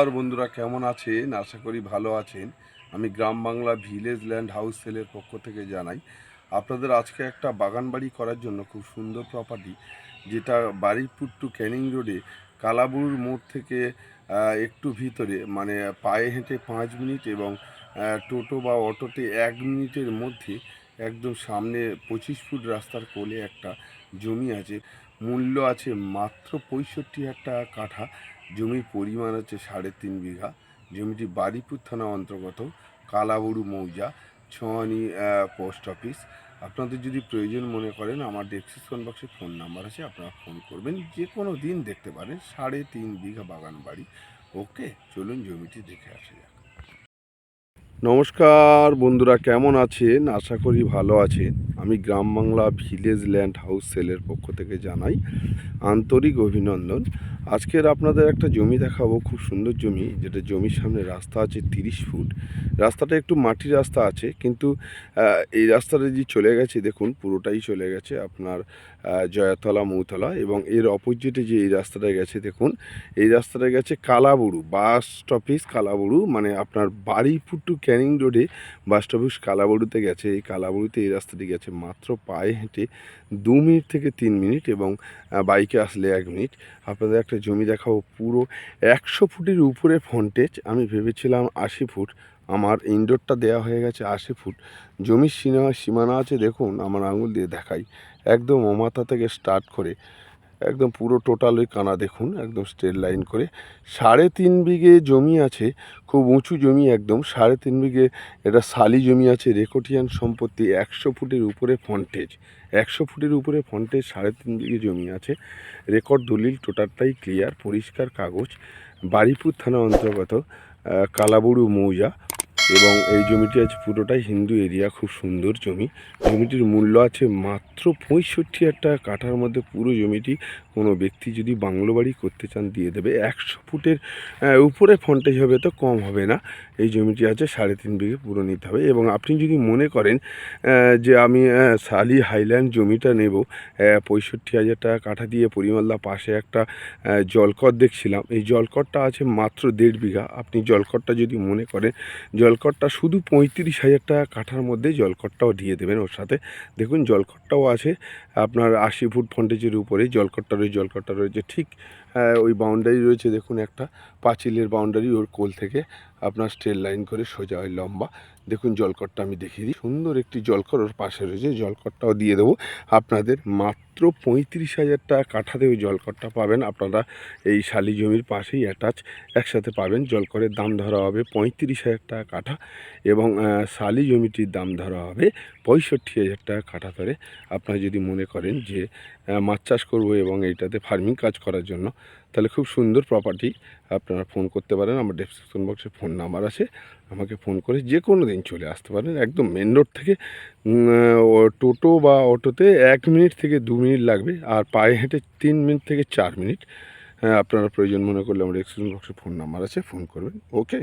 নমস্কার বন্ধুরা, কেমন আছেন? আশা করি ভালো আছেন। আমি গ্রাম বাংলা ভিলেজ ল্যান্ড হাউস সেলের পক্ষ থেকে জানাই আপনাদের আজকে একটা বাগান বাড়ি করার জন্য খুব সুন্দর প্রপার্টি, যেটা বারুইপুর টু ক্যানিং রোডে কালাবুরুর মোড় থেকে একটু ভিতরে, মানে পায়ে হেঁটে 5 মিনিট এবং টোটো বা অটোতে 1 মিনিটের মধ্যে একদম সামনে 25 ফুট রাস্তার কোলে একটা জমি আছে। মূল্য আছে মাত্র 65,000 টাকা কাঠা। জমির পরিমাণ হচ্ছে 3.5 বিঘা। জমিটি বারুইপুর থানা অন্তর্গত, কালাবুরু মৌজা, ছোঁয়ানি পোস্ট অফিস। আপনাদের যদি প্রয়োজন মনে করেন, আমার ডেসক্রিপশন বক্সে ফোন নাম্বার আছে, আপনারা ফোন করবেন, যে কোনো দিন দেখতে পারেন। 3.5 বিঘা বাগান বাড়ি। ওকে, চলুন জমিটি দেখে আসা যাক। নমস্কার বন্ধুরা, কেমন আছেন? আশা করি ভালো আছেন। আমি গ্রাম বাংলা ভিলেজ ল্যান্ড হাউস সেলের পক্ষ থেকে জানাই আন্তরিক অভিনন্দন। আজকের আপনাদের একটা জমি দেখাবো, খুব সুন্দর জমি, যেটা জমির সামনে রাস্তা আছে 30 ফুট। রাস্তাটা একটু মাটির রাস্তা আছে, কিন্তু এই রাস্তাটা যে চলে গেছে, দেখুন পুরোটাই চলে গেছে আপনার জয়াতলা মৌতলা, এবং এর অপোজিটে যে এই রাস্তাটা গেছে, দেখুন এই রাস্তাটা গেছে কালাবুরু বাস স্টপেজ। কালাবুরু মানে আপনার বারুইপুর টু ক্যানিং রোডে বাস স্টপেজ কালাবুরুতে গেছে। এই কালাবুরুতে এই রাস্তাটি গেছে মাত্র পায়ে হেঁটে 2 মিনিট থেকে 3 মিনিট, এবং বাইকে আসলে 1 মিনিট। আপনাদের একটা জমি দেখাবো, পুরো 100 ফুটের উপরে ফ্রন্টেজ। আমি ভেবেছিলাম 80 ফুট, আমার ইনডোরটা দেওয়া হয়ে গেছে 80 ফুট। জমির সীমানা আছে, দেখুন আমার আঙুল দিয়ে দেখাই, একদম ওমাথা থেকে স্টার্ট করে একদম পুরো টোটাল ওই কানা দেখুন, একদম স্ট্রেট লাইন করে 3.5 বিঘে জমি আছে। খুব উঁচু জমি, একদম 3.5 বিঘে। এটা শালি জমি আছে, রেকর্ডিয়ান সম্পত্তি। 100 ফুটের উপরে ফ্রন্টেজ, 100 ফুটের উপরে ফ্রন্টেজ, 3.5 বিঘে জমি আছে। রেকর্ড দলিল টোটালটাই ক্লিয়ার, পরিষ্কার কাগজ। বারুইপুর থানা অন্তর্গত, কালাবুরু মৌজা, এবং এই জমিটি আছে পুরোটাই হিন্দু এরিয়া। খুব সুন্দর জমি। জমিটির মূল্য আছে মাত্র 65,000 টাকা কাঠার মধ্যে। পুরো জমিটি কোনো ব্যক্তি যদি বাংলো বাড়ি করতে চান দিয়ে দেবে। 100 ফুটের উপরে ফ্রন্টেজ হবে, তো কম হবে না। এই জমিটি আছে 3.5 বিঘে, পুরো নিতে হবে। এবং আপনি যদি মনে করেন যে আমি শালি হাইল্যান্ড জমিটা নেব 65,000 টাকা কাঠা দিয়ে, পরিমাল্লা পাশে একটা জলকর দেখছিলাম, এই জলকরটা আছে মাত্র 1.5 বিঘা। আপনি জলকরটা যদি মনে করেন, জলকরটা শুধু 35,000 টাকা কাঠার মধ্যে জলকরটাও দিয়ে দেবেন ওর সাথে। দেখুন জলকরটাও আছে আপনার 80 ফুট ফ্রন্টেজের উপরে। জলকরটা রয়েছে ঠিক ওই বাউন্ডারি রয়েছে, দেখুন একটা পাঁচিলের বাউন্ডারি, ওর কোল থেকে আপনার স্ট্রেট লাইন করে সোজা হয় লম্বা। দেখুন জলকরটা আমি দেখিয়ে দিই, সুন্দর একটি জলকর ওর পাশে রয়েছে। জলকরটাও দিয়ে দেবো আপনাদের মাত্র 35,000 টাকা কাঠাতে। ওই জলকরটা পাবেন আপনারা এই শালি জমির পাশেই অ্যাটাচ, একসাথে পাবেন। জলকরের দাম ধরা হবে 35,000 টাকা কাঠা, এবং শালি জমিটির দাম ধরা হবে 65,000 টাকা কাঠা ধরে। আপনারা যদি মনে করেন যে মাছ চাষ করবো এবং এইটাতে ফার্মিং কাজ করার জন্য, তাহলে খুব সুন্দর প্রপার্টি। আপনারা ফোন করতে পারেন, আমার ডেসক্রিপশন বক্সে ফোন নাম্বার আছে, আমাকে ফোন করে যে কোনো দিন চলে আসতে পারেন। একদম মেন রোড থেকে টোটো বা অটোতে 1 মিনিট থেকে 2 মিনিট লাগবে, আর পায়ে হেঁটে 3 মিনিট থেকে 4 মিনিট। আপনারা প্রয়োজন মনে করলে আমার ডেসক্রিপশন বক্সে ফোন নাম্বার আছে, ফোন করবেন। ওকে।